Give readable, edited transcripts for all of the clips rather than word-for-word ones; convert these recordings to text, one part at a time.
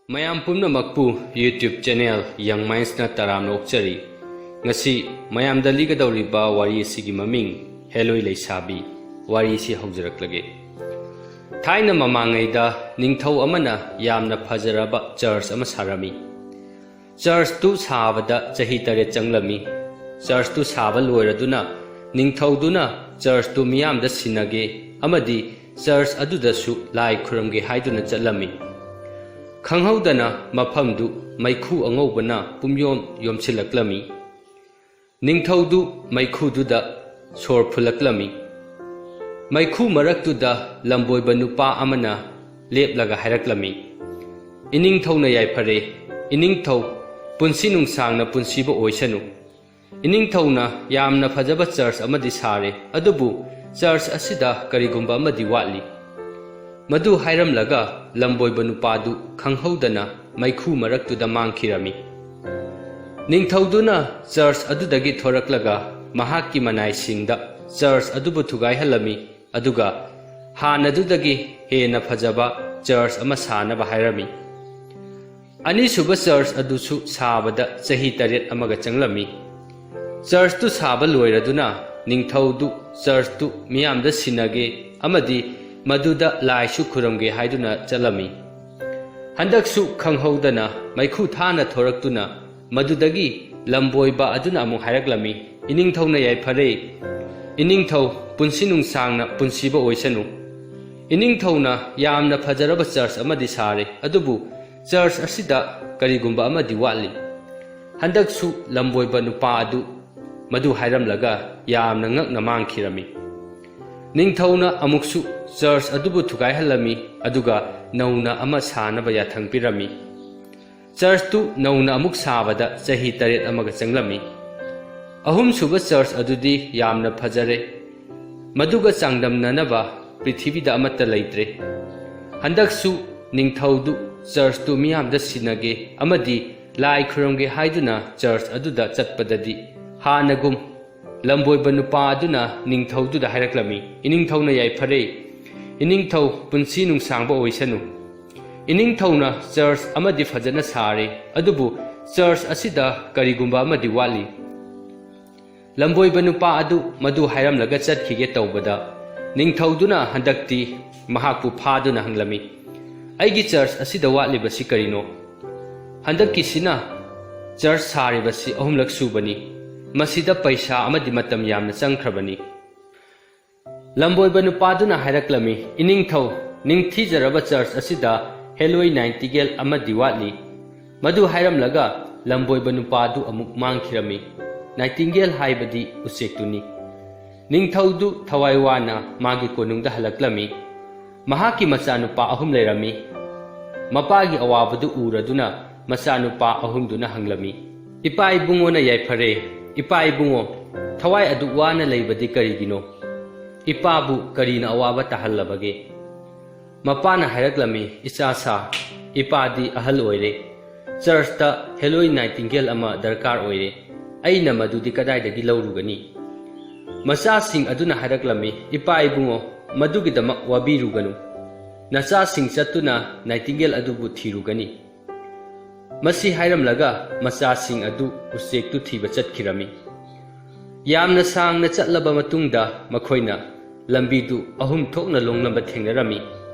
ꯃꯌꯥꯝ ꯄꯨꯝꯅꯃꯛꯄꯨ YouTube channel ꯌꯪ ꯃꯥꯏꯟꯁꯅ ꯇꯔꯥꯝꯅ ꯑꯣꯛꯆꯔꯤ꯫ ꯉꯁꯤ ꯃꯌꯥꯝꯗ ꯂꯤꯒꯗꯧꯔꯤꯕ ꯋꯥꯔꯤ ꯑꯁꯤꯒꯤ ꯃꯃꯤꯡ ꯍꯦꯂꯣꯏ ꯂꯩꯁꯥꯕꯤ꯫ ꯋꯥꯔꯤ ꯑꯁꯤ ꯍꯧꯖꯔꯛꯂꯒꯦ꯫ ꯊꯥꯏꯅ ꯃꯃꯥꯡꯉꯩꯗ ꯅꯤꯡꯊꯧ ꯑꯃꯅ ꯌꯥꯝꯅ ꯐꯖꯔꯕ ꯆꯔꯆ ꯑꯃ ꯁꯥꯔꯝꯃꯤ꯫ ꯆꯔꯆꯇꯨ ꯁꯥꯕꯗ ꯆꯍꯤ 8 ꯆꯪꯂꯝꯃꯤ꯫ ꯆꯔꯆꯇꯨ ꯁꯥꯕ ꯂꯣꯏꯔꯗꯨꯅ ꯅꯤꯡꯊꯧꯗꯨꯅ ꯆꯔꯆꯇꯨ ꯃꯤꯌꯥꯝꯗ ꯁꯤꯟꯅꯒꯦ ꯑꯃꯗꯤ ꯆꯔꯆ ꯑꯗꯨꯗꯁꯨ ꯂꯥꯏ ꯈꯨꯔꯨꯝꯒꯦ ꯍꯥꯏꯗꯨꯅ ꯆꯠꯂꯝꯃꯤ꯫ ꯈꯪꯍꯧꯗꯅ ꯃꯐꯝꯗꯨ ꯃꯩꯈꯨ ꯑꯉꯧꯕꯅ ꯄꯨꯝꯌꯣꯝ ꯌꯣꯝꯁꯤꯜꯂꯛꯂꯝꯃꯤ꯫ ꯅꯤꯡꯊꯧꯗꯨ ꯃꯩꯈꯨꯗꯨꯗ ꯁꯣꯔ ꯐꯨꯜꯂꯛꯂꯝꯃꯤ꯫ ꯃꯩꯈꯨ ꯃꯔꯛꯇꯨꯗ ꯂꯝꯕꯣꯏꯕ ꯅꯨꯄꯥ ꯑꯃꯅ ꯂꯦꯞꯂꯒ ꯍꯥꯏꯔꯛꯂꯝꯃꯤ, "ꯏꯅꯤꯡꯊꯧꯅ ꯌꯥꯏꯐꯔꯦ, ꯏꯅꯤꯡꯊꯧ ꯄꯨꯟꯁꯤ ꯅꯨꯡꯁꯥꯡꯅ ꯄꯨꯟꯁꯤꯕ ꯑꯣꯏꯁꯅꯨ꯫ ꯏꯅꯤꯡꯊꯧꯅ ꯌꯥꯝꯅ ꯐꯖꯕ ꯆꯔꯆ ꯑꯃꯗꯤ ꯁꯥꯔꯦ, ꯑꯗꯨꯕꯨ ꯆꯔꯆ ꯑꯁꯤꯗ ꯀꯔꯤꯒꯨꯝꯕ ꯑꯃꯗꯤ ꯋꯥꯠꯂꯤ"꯫ ꯃꯗꯨ ꯍꯥꯏꯔꯝꯂꯒ ꯂꯝꯕꯣꯏꯕ ꯅꯨꯄꯥꯗꯨ ꯈꯪꯍꯧꯗꯅ ꯃꯩꯈꯨ ꯃꯔꯛꯇꯨꯗ ꯃꯥꯡꯈꯤꯔꯝꯃꯤ꯫ ꯅꯤꯡꯊꯧꯗꯨꯅ ꯆꯔꯆ ꯑꯗꯨꯗꯒꯤ ꯊꯣꯔꯛꯂꯒ ꯃꯍꯥꯛꯀꯤ ꯃꯅꯥꯏꯁꯤꯡꯗ ꯆꯔꯆ ꯑꯗꯨꯕꯨ ꯊꯨꯒꯥꯏꯍꯜꯂꯝꯃꯤ, ꯑꯗꯨꯒ ꯍꯥꯟꯅꯗꯨꯗꯒꯤ ꯍꯦꯟꯅ ꯐꯖꯕ ꯆꯔꯆ ꯑꯃ ꯁꯥꯅꯕ ꯍꯥꯏꯔꯝꯃꯤ꯫ ꯑꯅꯤꯁꯨꯕ ꯆꯔꯆ ꯑꯗꯨꯁꯨ ꯁꯥꯕꯗ ꯆꯍꯤ 8 ꯑꯃꯒ ꯆꯪꯂꯝꯃꯤ꯫ ꯆꯔꯆꯇꯨ ꯁꯥꯕ ꯂꯣꯏꯔꯗꯨꯅ ꯅꯤꯡꯊꯧꯗꯨ ꯆꯔꯆꯇꯨ ꯃꯤꯌꯥꯝꯗ ꯁꯤꯟꯅꯒꯦ ꯑꯃꯗꯤ ꯃꯗꯨꯗ ꯂꯥꯏꯁꯨ ꯈꯨꯔꯨꯝꯒꯦ ꯍꯥꯏꯗꯨꯅ ꯆꯠꯂꯝꯃꯤ꯫ ꯍꯟꯗꯛꯁꯨ ꯈꯪꯍꯧꯗꯅ ꯃꯩꯈꯨ ꯊꯥꯅ ꯊꯣꯔꯛꯇꯨꯅ ꯃꯗꯨꯗꯒꯤ ꯂꯝꯕꯣꯏꯕ ꯑꯗꯨꯅ ꯑꯃꯨꯛ ꯍꯥꯏꯔꯛꯂꯝꯃꯤ, "ꯏꯅꯤꯡꯊꯧꯅ ꯌꯥꯏꯐꯔꯦ, ꯏꯅꯤꯡꯊꯧ ꯄꯨꯟꯁꯤ ꯅꯨꯡꯁꯥꯡꯅ ꯄꯨꯟꯁꯤꯕ ꯑꯣꯏꯁꯅꯨ꯫ ꯏꯅꯤꯡꯊꯧꯅ ꯌꯥꯝꯅ ꯐꯖꯔꯕ ꯆꯔꯆ ꯑꯃꯗꯤ ꯁꯥꯔꯦ, ꯑꯗꯨꯕꯨ ꯆꯔꯆ ꯑꯁꯤꯗ ꯀꯔꯤꯒꯨꯝꯕ ꯑꯃꯗꯤ ꯋꯥꯠꯂꯤ"꯫ ꯍꯟꯗꯛꯁꯨ ꯂꯝꯕꯣꯏꯕ ꯅꯨꯄꯥ ꯑꯗꯨ ꯃꯗꯨ ꯍꯥꯏꯔꯝꯂꯒ ꯌꯥꯝꯅ ꯉꯛꯅ ꯃꯥꯡꯈꯤꯔꯝꯃꯤ꯫ ꯅꯤꯡꯊꯧꯅ ꯑꯃꯨꯛꯁꯨ ꯆꯔꯆ ꯑꯗꯨꯕꯨ ꯊꯨꯒꯥꯏꯍꯜꯂꯝꯃꯤ, ꯑꯗꯨꯒ ꯅꯧꯅ ꯑꯃ ꯁꯥꯅꯕ ꯌꯥꯊꯪ ꯄꯤꯔꯝꯃꯤ꯫ ꯆꯔꯆꯇꯨ ꯅꯧꯅ ꯑꯃꯨꯛ ꯁꯥꯕꯗ ꯆꯍꯤ 8 ꯑꯃꯒ ꯆꯪꯂꯝꯃꯤ꯫ ꯑꯍꯨꯝꯁꯨꯕ ꯆꯔꯆ ꯑꯗꯨꯗꯤ ꯌꯥꯝꯅ ꯐꯖꯔꯦ, ꯃꯗꯨꯒ ꯆꯥꯡꯗꯝꯅꯅꯕ ꯄ꯭ꯔꯤꯊꯤꯕꯤꯗ ꯑꯃꯠꯇ ꯂꯩꯇ꯭ꯔꯦ꯫ ꯍꯟꯗꯛꯁꯨ ꯅꯤꯡꯊꯧꯗꯨ ꯆꯔꯆꯇꯨ ꯃꯤꯌꯥꯝꯗ ꯁꯤꯟꯅꯒꯦ ꯑꯃꯗꯤ ꯂꯥꯏ ꯈꯨꯔꯨꯝꯒꯦ ꯍꯥꯏꯗꯨꯅ ꯆꯔꯆ ꯑꯗꯨꯗ ꯆꯠꯄꯗꯗꯤ ꯍꯥꯟꯅꯒꯨꯝ ꯂꯝꯕꯣꯏꯕ ꯅꯨꯄꯥ ꯑꯗꯨꯅ ꯅꯤꯡꯊꯧꯗꯨꯗ ꯍꯥꯏꯔꯛꯂꯝꯃꯤ, "ꯏꯅꯤꯡꯊꯧꯅ ꯌꯥꯏꯐꯔꯦ, ꯏꯅꯤꯡꯊꯧ ꯄꯨꯟꯁꯤ ꯅꯨꯡꯁꯥꯡꯕ ꯑꯣꯏꯁꯅꯨ꯫ ꯏꯅꯤꯡꯊꯧꯅ ꯆꯔꯆ ꯑꯃꯗꯤ ꯐꯖꯅ ꯁꯥꯔꯦ, ꯑꯗꯨꯕꯨ ꯆꯔꯆ ꯑꯁꯤꯗ ꯀꯔꯤꯒꯨꯝꯕ ꯑꯃꯗꯤ ꯋꯥꯠꯂꯤ"꯫ ꯂꯝꯕꯣꯏꯕ ꯅꯨꯄꯥ ꯑꯗꯨ ꯃꯗꯨ ꯍꯥꯏꯔꯝꯂꯒ ꯆꯠꯈꯤꯒꯦ ꯇꯧꯕꯗ ꯅꯤꯡꯊꯧꯗꯨꯅ ꯍꯟꯗꯛꯇꯤ ꯃꯍꯥꯛꯄꯨ ꯐꯥꯗꯨꯅ ꯍꯪꯂꯝꯃꯤ, "ꯑꯩꯒꯤ ꯆꯔꯆ ꯑꯁꯤꯗ ꯋꯥꯠꯂꯤꯕꯁꯤ ꯀꯔꯤꯅꯣ? ꯍꯟꯗꯛꯀꯤꯁꯤꯅ ꯆꯔꯆ ꯁꯥꯔꯤꯕꯁꯤ 3ꯂꯛ ꯁꯨꯕꯅꯤ, ꯃꯁꯤꯗ ꯄꯩꯁꯥ ꯑꯃꯗꯤ ꯃꯇꯝ ꯌꯥꯝꯅ ꯆꯪꯈ꯭ꯔꯕꯅꯤ"꯫ ꯂꯝꯕꯣꯏꯕ ꯅꯨꯄꯥꯗꯨꯅ ꯍꯥꯏꯔꯛꯂꯝꯃꯤ, "ꯏꯅꯤꯡꯊꯧ, ꯅꯤꯡꯊꯤꯖꯔꯕ ꯆꯔꯆ ꯑꯁꯤꯗ ꯍꯦꯂꯣꯏ ꯅꯥꯏꯇꯤꯡꯒꯦꯜ ꯑꯃꯗꯤ ꯋꯥꯠꯂꯤ"꯫ ꯃꯗꯨ ꯍꯥꯏꯔꯝꯂꯒ ꯂꯝꯕꯣꯏꯕ ꯅꯨꯄꯥꯗꯨ ꯑꯃꯨꯛ ꯃꯥꯡꯈꯤꯔꯝꯃꯤ꯫ ꯅꯥꯏꯇꯤꯡꯒꯦꯜ ꯍꯥꯏꯕꯗꯤ ꯎꯆꯦꯛꯇꯨꯅꯤ꯫ ꯅꯤꯡꯊꯧꯗꯨ ꯊꯋꯥꯏ ꯋꯥꯅ ꯃꯥꯒꯤ ꯀꯣꯅꯨꯡꯗ ꯍꯜꯂꯛꯂꯝꯃꯤ꯫ ꯃꯍꯥꯛꯀꯤ ꯃꯆꯥꯅꯨꯄꯥ 3 ꯂꯩꯔꯝꯃꯤ꯫ ꯃꯄꯥꯒꯤ ꯑꯋꯥꯕꯗꯨ ꯎꯔꯗꯨꯅ ꯃꯆꯥꯅꯨꯄꯥ 3ꯗꯨꯅ ꯍꯪꯂꯝꯃꯤ, "ꯏꯄꯥ ꯏꯕꯨꯡꯉꯣꯅ ꯌꯥꯏꯐꯔꯦ, ꯏꯄꯥ ꯏꯕꯨꯡꯉꯣ, ꯊꯋꯥꯏ ꯑꯗꯨꯛ ꯋꯥꯅ ꯂꯩꯕꯗꯤ ꯀꯔꯤꯒꯤꯅꯣ? ꯏꯄꯥꯕꯨ ꯀꯔꯤꯅ ꯑꯋꯥꯕ ꯇꯥꯍꯜꯂꯕꯒꯦ?" ꯃꯄꯥꯅ ꯍꯥꯏꯔꯛꯂꯝꯃꯤ, "ꯏꯆꯥꯁꯥ, ꯏꯄꯥꯗꯤ ꯑꯍꯜ ꯑꯣꯏꯔꯦ, ꯆꯔꯆꯇ ꯍꯦꯂꯣꯏ ꯅꯥꯏꯇꯤꯡꯒꯦꯜ ꯑꯃ ꯗꯔꯀꯥꯔ ꯑꯣꯏꯔꯦ, ꯑꯩꯅ ꯃꯗꯨꯗꯤ ꯀꯗꯥꯏꯗꯒꯤ ꯂꯧꯔꯨꯒꯅꯤ?" ꯃꯆꯥꯁꯤꯡ ꯑꯗꯨꯅ ꯍꯥꯏꯔꯛꯂꯝꯃꯤ, "ꯏꯄꯥ ꯏꯕꯨꯡꯉꯣ, ꯃꯗꯨꯒꯤꯗꯃꯛ ꯋꯥꯕꯤꯔꯨꯒꯅꯨ, ꯅꯆꯥꯁꯤꯡ ꯆꯠꯇꯨꯅ ꯅꯥꯏꯇꯤꯡꯒꯦꯜ ꯑꯗꯨꯕꯨ ꯊꯤꯔꯨꯒꯅꯤ"꯫ ꯃꯁꯤ ꯍꯥꯏꯔꯝꯂꯒ ꯃꯆꯥꯁꯤꯡ ꯑꯗꯨ ꯎꯆꯦꯛꯇꯨ ꯊꯤꯕ ꯆꯠꯈꯤꯔꯝꯃꯤ꯫ ꯌꯥꯝꯅ ꯁꯥꯡꯅ ꯆꯠꯂꯕ ꯃꯇꯨꯡꯗ ꯃꯈꯣꯏꯅ ꯂꯝꯕꯤꯗꯨ 3 ꯊꯣꯛꯅ ꯂꯣꯡꯂꯝꯕ ꯊꯦꯡꯅꯔꯝꯃꯤ꯫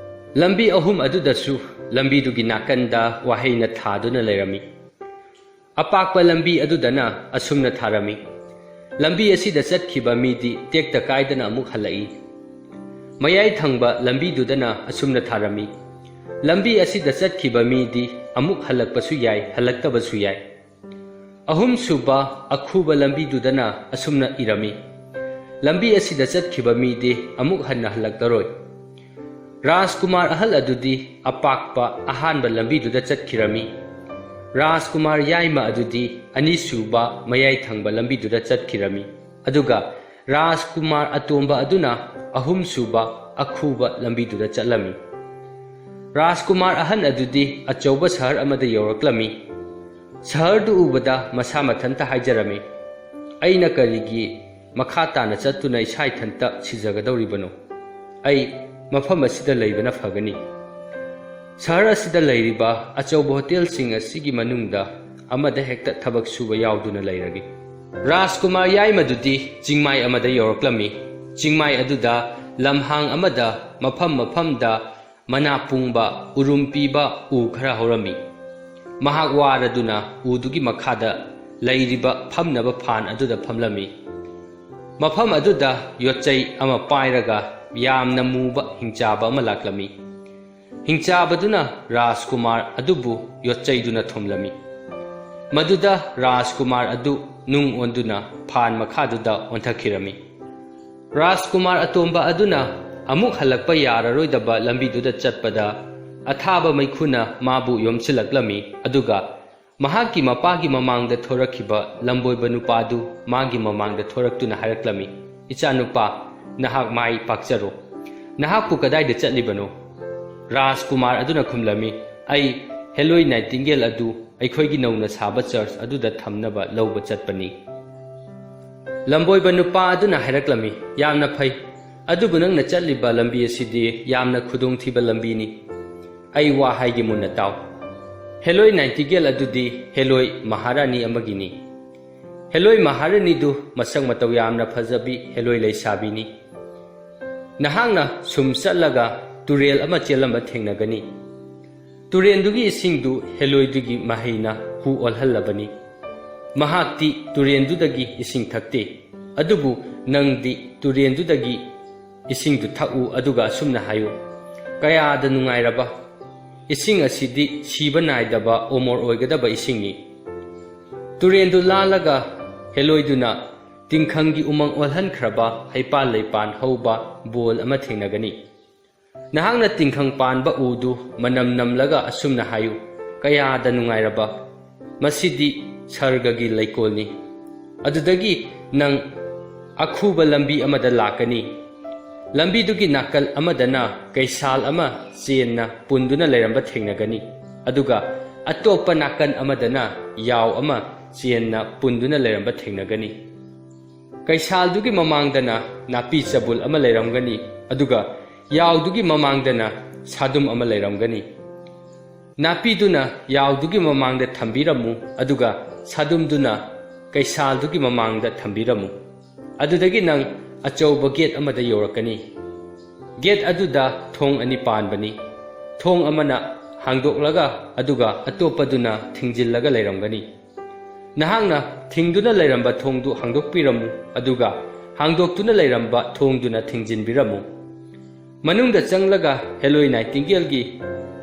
ꯂꯝꯕꯤ 3 ꯑꯗꯨꯗꯁꯨ ꯂꯝꯕꯤꯗꯨꯒꯤ ꯅꯥꯀꯟꯗ ꯋꯥꯍꯩꯅ ꯊꯥꯗꯨꯅ ꯂꯩꯔꯝꯃꯤ꯫ ꯑꯄꯥꯛꯄ ꯂꯝꯕꯤ ꯑꯗꯨꯗꯅ ꯑꯁꯨꯝꯅ ꯊꯥꯔꯝꯃꯤ, "ꯂꯝꯕꯤ ꯑꯁꯤꯗ ꯆꯠꯈꯤꯕ ꯃꯤꯗꯤ ꯇꯦꯛꯇ ꯀꯥꯏꯗꯅ ꯑꯃꯨꯛ ꯍꯜꯂꯛꯏ"꯫ ꯃꯌꯥꯏ ꯊꯪꯕ ꯂꯝꯕꯤꯗꯨꯗꯅ ꯑꯁꯨꯝꯅ ꯊꯥꯔꯝꯃꯤ, "ꯂꯝꯕꯤ ꯑꯁꯤꯗ ꯆꯠꯈꯤꯕ ꯃꯤꯗꯤ ꯑꯃꯨꯛ ꯍꯜꯂꯛꯄꯁꯨ ꯌꯥꯏ, ꯍꯜꯂꯛꯇꯕꯁꯨ ꯌꯥꯏ"꯫ 3ꯁꯨꯕ ꯑꯈꯨꯕ ꯂꯝꯕꯤꯗꯨꯗꯅ ꯑꯁꯨꯝꯅ ꯏꯔꯝꯃꯤ, "ꯂꯝꯕꯤ ꯑꯁꯤꯗ ꯆꯠꯈꯤꯕ ꯃꯤꯗꯤ ꯑꯃꯨꯛ ꯍꯟꯅ ꯍꯜꯂꯛꯇꯔꯣꯏ"꯫ ꯔꯥꯖꯀꯨꯃꯥꯔ ꯑꯍꯜ ꯑꯗꯨꯗꯤ ꯑꯄꯥꯛꯄ ꯑꯍꯥꯟꯕ ꯂꯝꯕꯤꯗꯨꯗ ꯆꯠꯈꯤꯔꯝꯃꯤ꯫ ꯔꯥꯖꯀꯨꯃꯥꯔ ꯌꯥꯏꯃ ꯑꯗꯨꯗꯤ ꯑꯅꯤꯁꯨꯕ ꯃꯌꯥꯏ ꯊꯪꯕ ꯂꯝꯕꯤꯗꯨꯗ ꯆꯠꯈꯤꯔꯝꯃꯤ, ꯑꯗꯨꯒ ꯔꯥꯖꯀꯨꯃꯥꯔ ꯑꯇꯣꯝꯕ ꯑꯗꯨꯅ 3ꯁꯨꯕ ꯑꯈꯨꯕ ꯂꯝꯕꯤꯗꯨꯗ ꯆꯠꯂꯝꯃꯤ꯫ ꯔꯥꯖꯀꯨꯃꯥꯔ ꯑꯍꯟ ꯑꯗꯨꯗꯤ ꯑꯆꯧꯕ ꯁꯍꯔ ꯑꯃꯗ ꯌꯧꯔꯛꯂꯝꯃꯤ꯫ ꯁꯍꯔꯗꯨ ꯎꯕꯗ ꯃꯁꯥ ꯃꯊꯟꯇ ꯍꯥꯏꯖꯔꯝꯃꯤ, "ꯑꯩꯅ ꯀꯔꯤꯒꯤ ꯃꯈꯥ ꯇꯥꯅ ꯆꯠꯇꯨꯅ ꯏꯁꯥ ꯏꯊꯟꯇ ꯁꯤꯖꯒꯗꯧꯔꯤꯕꯅꯣ? ꯑꯩ ꯃꯐꯝ ꯑꯁꯤꯗ ꯂꯩꯕꯅ ꯐꯒꯅꯤ"꯫ ꯁꯍꯔ ꯑꯁꯤꯗ ꯂꯩꯔꯤꯕ ꯑꯆꯧꯕ ꯍꯣꯇꯦꯜꯁꯤꯡ ꯑꯁꯤꯒꯤ ꯃꯅꯨꯡꯗ ꯑꯃꯗ ꯍꯦꯛꯇ ꯊꯕꯛ ꯁꯨꯕ ꯌꯥꯎꯗꯨꯅ ꯂꯩꯔꯒꯦ꯫ ꯔꯥꯖꯀꯨꯃꯥꯔ ꯌꯥꯏꯃꯗꯨꯗꯤ ꯆꯤꯡꯃꯥꯏ ꯑꯃꯗ ꯌꯧꯔꯛꯂꯝꯃꯤ꯫ ꯆꯤꯡꯃꯥꯏ ꯑꯗꯨꯗ ꯂꯝꯍꯥꯡ ꯑꯃꯗ ꯃꯐꯝ ꯃꯐꯝꯗ ꯃꯅꯥ ꯄꯨꯡꯕ ꯎꯔꯨꯝ ꯄꯤꯕ ꯎ ꯈꯔ ꯍꯧꯔꯝꯃꯤ꯫ ꯃꯍꯥꯛ ꯋꯥꯔꯗꯨꯅ ꯎꯗꯨꯒꯤ ꯃꯈꯥꯗ ꯂꯩꯔꯤꯕ ꯐꯝꯅꯕ ꯐꯥꯟ ꯑꯗꯨꯗ ꯐꯝꯂꯝꯃꯤ꯫ ꯃꯐꯝ ꯑꯗꯨꯗ ꯌꯣꯠꯆꯩ ꯑꯃ ꯄꯥꯏꯔꯒ ꯌꯥꯝꯅ ꯃꯨꯕ ꯍꯤꯡꯆꯥꯕ ꯑꯃ ꯂꯥꯛꯂꯝꯃꯤ꯫ ꯍꯤꯡꯆꯥꯕꯗꯨꯅ ꯔꯥꯖꯀꯨꯃꯥꯔ ꯑꯗꯨꯕꯨ ꯌꯣꯠꯆꯩꯗꯨꯅ ꯊꯣꯝꯂꯝꯃꯤ꯫ ꯃꯗꯨꯗ ꯔꯥꯖꯀꯨꯃꯥꯔ ꯑꯗꯨ ꯅꯨꯡ ꯑꯣꯟꯗꯨꯅ ꯐꯥꯟ ꯃꯈꯥꯗꯨꯗ ꯑꯣꯟꯊꯈꯤꯔꯝꯃꯤ꯫ ꯔꯥꯖꯀꯨꯃꯥꯔ ꯑꯇꯣꯝꯕ ꯑꯗꯨꯅ ꯑꯃꯨꯛ ꯍꯜꯂꯛꯄ ꯌꯥꯔꯔꯣꯏꯗꯕ ꯂꯝꯕꯤꯗꯨꯗ ꯆꯠꯄꯗ ꯑꯊꯥꯕ ꯃꯩꯈꯨꯅ ꯃꯥꯕꯨ ꯌꯣꯝꯁꯤꯜꯂꯛꯂꯝꯃꯤ꯫ ꯑꯗꯨꯒ ꯃꯍꯥꯛꯀꯤ ꯃꯄꯥꯒꯤ ꯃꯃꯥꯡꯗ ꯊꯣꯔꯛꯈꯤꯕ ꯂꯝꯕꯣꯏꯕ ꯅꯨꯄꯥꯗꯨ ꯃꯥꯒꯤ ꯃꯃꯥꯡꯗ ꯊꯣꯔꯛꯇꯨꯅ ꯍꯥꯏꯔꯛꯂꯝꯃꯤ, "ꯏꯆꯥꯅꯨꯄꯥ, ꯅꯍꯥꯛ ꯃꯥꯏ ꯄꯥꯛꯆꯔꯣ꯫ ꯅꯍꯥꯛꯄꯨ ꯀꯗꯥꯏꯗ ꯆꯠꯂꯤꯕꯅꯣ?" ꯔꯥꯖꯀꯨꯃꯥꯔ ꯑꯗꯨꯅ ꯈꯨꯝꯂꯝꯃꯤ, "ꯑꯩ ꯍꯦꯂꯣꯏ ꯅꯥꯏꯇꯤꯡꯒꯦꯜ ꯑꯗꯨ ꯑꯩꯈꯣꯏꯒꯤ ꯅꯧꯅ ꯁꯥꯕ ꯆꯔꯆ ꯑꯗꯨꯗ ꯊꯝꯅꯕ ꯂꯧꯕ ꯆꯠꯄꯅꯤ." ꯂꯝꯕꯣꯏꯕ ꯅꯨꯄꯥ ꯑꯗꯨꯅ ꯍꯥꯏꯔꯛꯂꯝꯃꯤ, "ꯌꯥꯝꯅ ꯐꯩ, ꯑꯗꯨꯕꯨ ꯅꯪꯅ ꯆꯠꯂꯤꯕ ꯂꯝꯕꯤ ꯑꯁꯤꯗꯤ ꯌꯥꯝꯅ ꯈꯨꯗꯣꯡꯊꯤꯕ ꯂꯝꯕꯤꯅꯤ꯫ ꯑꯩ ꯋꯥ ꯍꯥꯏꯒꯦ ꯃꯨꯟꯅ ꯇꯥꯎ꯫ ꯍꯦꯂꯣꯏ ꯅꯥꯏꯇꯤꯡꯒꯦꯜ ꯑꯗꯨꯗꯤ ꯍꯦꯂꯣꯏ ꯃꯍꯥꯔꯥꯅꯤ ꯑꯃꯒꯤꯅꯤ꯫ ꯍꯦꯂꯣꯏ ꯃꯍꯥꯔꯥꯅꯤꯗꯨ ꯃꯁꯛ ꯃꯇꯧ ꯌꯥꯝꯅ ꯐꯖꯕꯤ ꯍꯦꯂꯣꯏ ꯂꯩꯁꯥꯕꯤꯅꯤ꯫ ꯅꯍꯥꯛꯅ ꯁꯨꯝ ꯆꯠꯂꯒ ꯇꯨꯔꯦꯜ ꯑꯃ ꯆꯦꯜꯂꯝꯕ ꯊꯦꯡꯅꯒꯅꯤ꯫ ꯇꯨꯔꯦꯟꯗꯨꯒꯤ ꯏꯁꯤꯡꯗꯨ ꯍꯦꯂꯣꯏꯗꯨꯒꯤ ꯃꯍꯩꯅ ꯍꯨ ꯑꯣꯜꯍꯜꯂꯕꯅꯤ꯫ ꯃꯍꯥꯛꯇꯤ ꯇꯨꯔꯦꯟꯗꯨꯗꯒꯤ ꯏꯁꯤꯡ ꯊꯛꯇꯦ꯫ ꯑꯗꯨꯕꯨ ꯅꯪꯗꯤ ꯇꯨꯔꯦꯟꯗꯨꯗꯒꯤ ꯏꯁꯤꯡꯗꯨ ꯊꯛꯎ ꯑꯗꯨꯒ ꯑꯁꯨꯝꯅ ꯍꯥꯏꯌꯨ, 'ꯀꯌꯥꯗ ꯅꯨꯡꯉꯥꯏꯔꯕ ꯏꯁꯤꯡ ꯑꯁꯤꯗꯤ ꯁꯤꯕ ꯅꯥꯏꯗꯕ ꯑꯣꯃꯣꯔ ꯑꯣꯏꯒꯗꯕ ꯏꯁꯤꯡꯅꯤ.' ꯇꯨꯔꯦꯟꯗꯨ ꯂꯥꯜꯂꯒ ꯍꯦꯂꯣꯏꯗꯨꯅ ꯇꯤꯡꯈꯪꯒꯤ ꯎꯃꯪ ꯑꯣꯜꯍꯟꯈ꯭ꯔꯕ ꯍꯩꯄꯥꯜ ꯂꯩꯄꯥꯟ ꯍꯧꯕ ꯕꯣꯜ ꯑꯃ ꯊꯦꯡꯅꯒꯅꯤ꯫ ꯅꯍꯥꯛꯅ ꯇꯤꯡꯈꯪ ꯄꯥꯟꯕ ꯎꯗꯨ ꯃꯅꯝ ꯅꯝꯂꯒ ꯑꯁꯨꯝꯅ ꯍꯥꯏꯌꯨ, 'ꯀꯌꯥꯗ ꯅꯨꯡꯉꯥꯏꯔꯕ ꯃꯁꯤꯗꯤ ꯁꯔꯒꯒꯤ ꯂꯩꯀꯣꯜꯅꯤ.' ꯑꯗꯨꯗꯒꯤ ꯅꯪ ꯑꯈꯨꯕ ꯂꯝꯕꯤ ꯑꯃꯗ ꯂꯥꯛꯀꯅꯤ꯫ ꯂꯝꯕꯤꯗꯨꯒꯤ ꯅꯥꯀꯜ ꯑꯃꯗꯅ ꯀꯩꯁꯥꯜ ꯑꯃ ꯆꯦꯟꯅ ꯄꯨꯟꯗꯨꯅ ꯂꯩꯔꯝꯕ ꯊꯦꯡꯅꯒꯅꯤ꯫ ꯑꯗꯨꯒ ꯑꯇꯣꯞꯄ ꯅꯥꯀꯜ ꯑꯃꯗꯅ ꯌꯥꯎ ꯑꯃ ꯆꯦꯟꯅ ꯄꯨꯟꯗꯨꯅ ꯂꯩꯔꯝꯕ ꯊꯦꯡꯅꯒꯅꯤ꯫ ꯀꯩꯁꯥꯜꯗꯨꯒꯤ ꯃꯃꯥꯡꯗꯅ ꯅꯥꯄꯤ ꯆꯕꯨꯜ ꯑꯃ ꯂꯩꯔꯝꯒꯅꯤ꯫ ꯑꯗꯨꯒ ꯌꯥꯎꯗꯨꯒꯤ ꯃꯃꯥꯡꯗꯅ ꯁꯥꯗꯨꯝ ꯑꯃ ꯂꯩꯔꯝꯒꯅꯤ꯫ ꯅꯥꯄꯤꯗꯨꯅ ꯌꯥꯎꯗꯨꯒꯤ ꯃꯃꯥꯡꯗ ꯊꯝꯕꯤꯔꯝꯃꯨ, ꯑꯗꯨꯒ ꯁꯥꯗꯨꯝꯗꯨꯅ ꯀꯩꯁꯥꯜꯗꯨꯒꯤ ꯃꯃꯥꯡꯗ ꯊꯝꯕꯤꯔꯝꯃꯨ꯫ ꯑꯗꯨꯗꯒꯤ ꯅꯪ ꯑꯆꯧꯕ ꯒꯦꯠ ꯑꯃꯗ ꯌꯧꯔꯛꯀꯅꯤ꯫ ꯒꯦꯠ ꯑꯗꯨꯗ ꯊꯣꯡ ꯑꯅꯤ ꯄꯥꯟꯕꯅꯤ꯫ ꯊꯣꯡ ꯑꯃꯅ ꯍꯥꯡꯗꯣꯛꯂꯒ ꯑꯗꯨꯒ ꯑꯇꯣꯞꯄꯗꯨꯅ ꯊꯤꯡꯖꯤꯜꯂꯒ ꯂꯩꯔꯝꯒꯅꯤ꯫ ꯅꯍꯥꯛꯅ ꯊꯤꯡꯗꯨꯅ ꯂꯩꯔꯝꯕ ꯊꯣꯡꯗꯨ ꯍꯥꯡꯗꯣꯛꯄꯤꯔꯝꯃꯨ, ꯑꯗꯨꯒ ꯍꯥꯡꯗꯣꯛꯇꯨꯅ ꯂꯩꯔꯝꯕ ꯊꯣꯡꯗꯨꯅ ꯊꯤꯡꯖꯤꯟꯕꯤꯔꯝꯃු꯫ ꯃꯅꯨꯡꯗ ꯆꯪꯂꯒ ꯍꯦꯂꯣꯏ ꯅꯥꯏꯇꯤꯡꯒꯦꯜꯒꯤ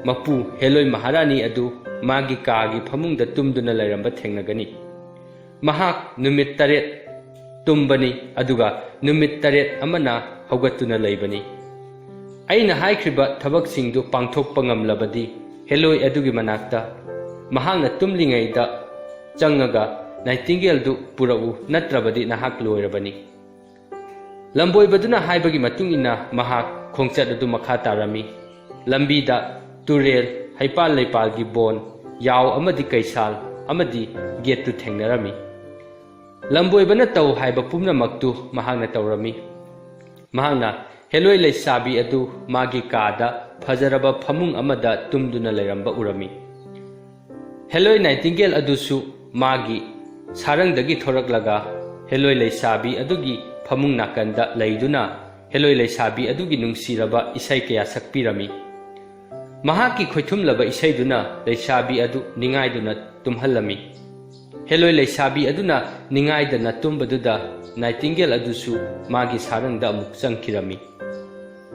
ꯃꯄꯨ ꯍꯦꯂꯣꯏ ꯃꯍꯥꯔꯥꯅꯤ ꯑꯗꯨ ꯃꯥꯒꯤ ꯀꯥꯒꯤ ꯐꯃꯨꯡꯗ ꯇꯨꯝꯗꯨꯅ ꯂꯩꯔꯝꯕ ꯊꯦꯡꯅꯒꯅꯤ꯫ ꯃꯍꯥꯛ ꯅꯨꯃꯤꯠ 7 ꯇꯨꯝꯕꯅꯤ, ꯑꯗꯨꯒ ꯅꯨꯃꯤꯠ 7 ꯑꯃꯅ ꯍꯧꯒꯠꯇꯨꯅ ꯂꯩꯕꯅꯤ꯫ ꯑꯩꯅ ꯍꯥꯏꯈ꯭ꯔꯤꯕ ꯊꯕꯛꯁꯤꯡꯗꯨ ꯄꯥꯡꯊꯣꯛꯄ ꯉꯝꯂꯕꯗꯤ ꯍꯦꯂꯣꯏ ꯑꯗꯨꯒꯤ ꯃꯅꯥꯛꯇ ꯃꯍꯥꯛꯅ ꯇꯨꯝꯂꯤꯉꯩꯗ ꯆꯪꯉꯒ ꯅꯥꯏꯇꯤꯡꯒꯦꯜꯗꯨ ꯄꯨꯔꯛꯎ, ꯅꯠꯇ꯭ꯔꯕꯗꯤ ꯅꯍꯥꯛ ꯂꯣꯏꯔꯕꯅꯤ꯫ ꯂꯝꯕꯣꯏꯕꯗꯨꯅ ꯍꯥꯏꯕꯒꯤ ꯃꯇꯨꯡ ꯏꯟꯅ ꯃꯍꯥꯛ ꯈꯣꯡꯆꯠ ꯑꯗꯨ ꯃꯈꯥ ꯇꯥꯔꯝꯃꯤ꯫ ꯂꯝꯕꯤꯗ ꯇꯨꯔꯦꯜ, ꯍꯩꯄꯥꯜ ꯂꯩꯄꯥꯜꯒꯤ ꯕꯣꯟ, ꯌꯥꯎ ꯑꯃꯗꯤ ꯀꯩꯁꯥꯜ ꯑꯃꯗꯤ ꯒꯦꯠꯇꯨ ꯊꯦꯡꯅꯔꯝꯃꯤ꯫ ꯂꯝꯕꯣꯏꯕꯅ ꯇꯧ ꯍꯥꯏꯕ ꯄꯨꯝꯅꯃꯛꯇꯨ ꯃꯍꯥꯛꯅ ꯇꯧꯔꯝꯃꯤ꯫ ꯃꯍꯥꯛꯅ ꯍꯦꯂꯣꯏ ꯂꯩꯁꯥꯕꯤ ꯑꯗꯨ ꯃꯥꯒꯤ ꯀꯥꯗ ꯐꯖꯔꯕ ꯐꯃꯨꯡ ꯑꯃꯗ ꯇꯨꯝꯗꯨꯅ ꯂꯩꯔꯝꯕ ꯎꯔꯝꯃꯤ꯫ ꯍꯦꯂꯣꯏ ꯅꯥꯏꯇꯤꯡꯒꯦꯜ ꯑꯗꯨꯁꯨ ꯃꯥꯒꯤ ꯁꯥꯔꯪꯗꯒꯤ ꯊꯣꯔꯛꯂꯒ ꯍꯦꯂꯣꯏ ꯂꯩꯁꯥꯕꯤ ꯑꯗꯨꯒꯤ ꯐꯃꯨꯡ ꯅꯥꯀꯟꯗ ꯂꯩꯗꯨꯅ ꯍꯦꯂꯣꯏ ꯂꯩꯁꯥꯕꯤ ꯑꯗꯨꯒꯤ ꯅꯨꯡꯁꯤꯔꯕ ꯏꯁꯩ ꯀꯌꯥ ꯁꯛꯄꯤꯔꯝꯃꯤ꯫ ꯃꯍꯥꯛꯀꯤ ꯈꯣꯏꯊꯨꯝꯂꯕ ꯏꯁꯩꯗꯨꯅ ꯂꯩꯁꯥꯕꯤ ꯑꯗꯨ ꯅꯤꯡꯉꯥꯏꯗꯨꯅ ꯇꯨꯝꯍꯜꯂꯝꯃꯤ꯫ ꯍꯦꯂꯣꯏ ꯂꯩꯁꯥꯕꯤ ꯑꯗꯨꯅ ꯅꯤꯡꯉꯥꯏꯗꯅ ꯇꯨꯝꯕꯗꯨꯗ ꯅꯥꯏꯇꯤꯡꯒꯦꯜ ꯑꯗꯨꯁꯨ ꯃꯥꯒꯤ ꯁꯥꯔꯪꯗ ꯑꯃꯨꯛ ꯆꯪꯈꯤꯔꯝꯃꯤ꯫